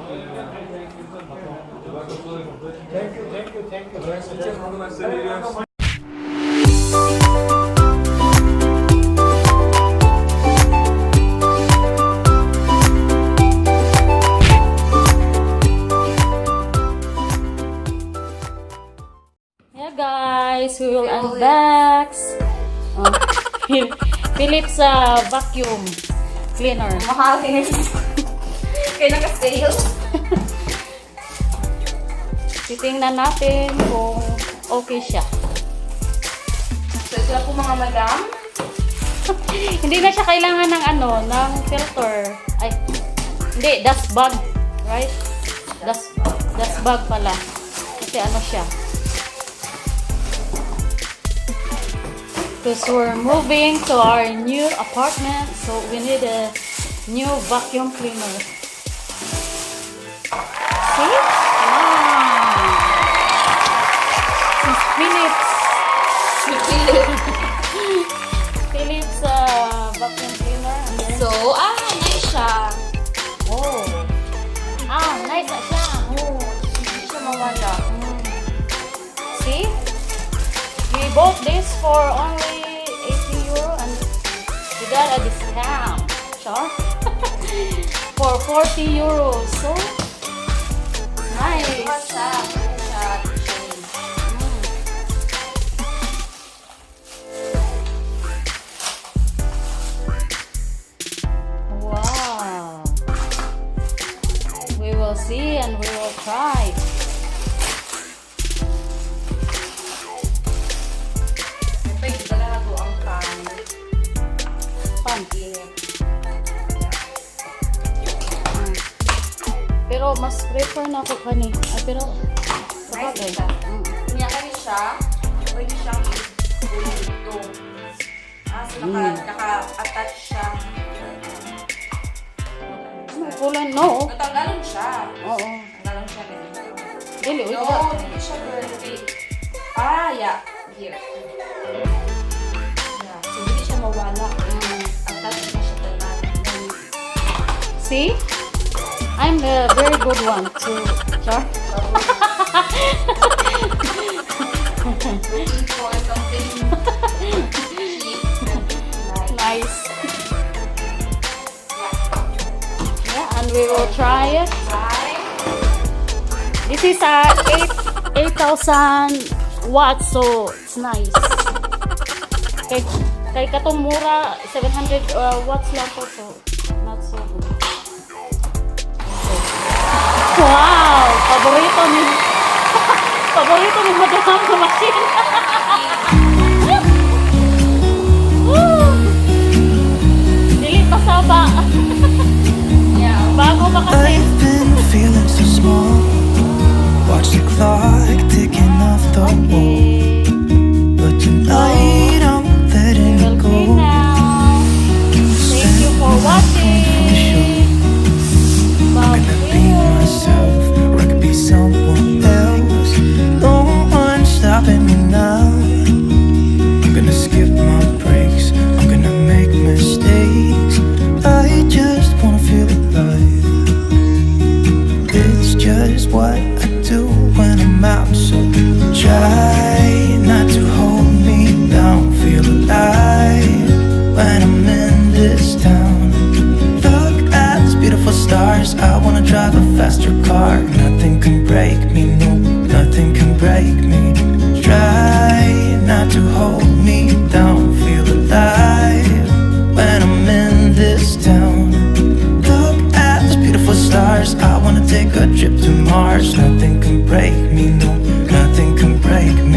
Yeah guys, we will unbox Philips vacuum cleaner. Mahal eh. Kaya naka-sales. Titingnan natin kung okay siya. So, sila po mga madam. Hindi na siya kailangan ng ng filter. Ay, hindi, dust bag, right? Dust bag pala. Kasi siya. Because we're moving to our new apartment, so we need a new vacuum cleaner. See? Wow! It's Philips. Philips vacuum cleaner. And then, So, nice siya. oh. Nice na siya. Oh, hindi siya mawala. See? We bought this for only 80 euro and we got a discount. Sure? For 40 euros. So, nice. What's up? Wow. We will see and we will try. Pero mas prefer na ako kani. Pero Nice siya. Kanya kani siya. Pwede siyang i-ulit ito. So naka-attach siya. kulan no. Natanggalan siya. Oo. Natanggalan siya ganito. Dili No, ulit. hindi siya dirty. Yeah. Here. Yeah. So, hindi siya mawala. Attach na siya tanan. See? I'm the very good one to char. Looking for something cheap. Nice. Yeah, and we will try it. This is 8,000 watts, so it's nice. Kay katong mura 700 watts lang po, so not so good. Wow! Paborito ni madam sa machine. Dili pa saba. Yeah. Bago pa kasi. I've been feeling so small. Watch the clock ticking off the wall. But tonight I'm letting it go. Okay now. Thank you for watching. I'm gonna be myself, or I could be someone else. No one's stopping me now. I'm gonna skip my breaks. I'm gonna make mistakes. I just wanna feel alive. It's just what I do when I'm out. So try not to hold me down. Feel alive when I'm in this town. Look at these beautiful stars. I wanna drive a faster car. Nothing can break me, no, nothing can break me. Try not to hold me down. Feel alive when I'm in this town. Look at these beautiful stars. I wanna take a trip to Mars. Nothing can break me, no, nothing can break me.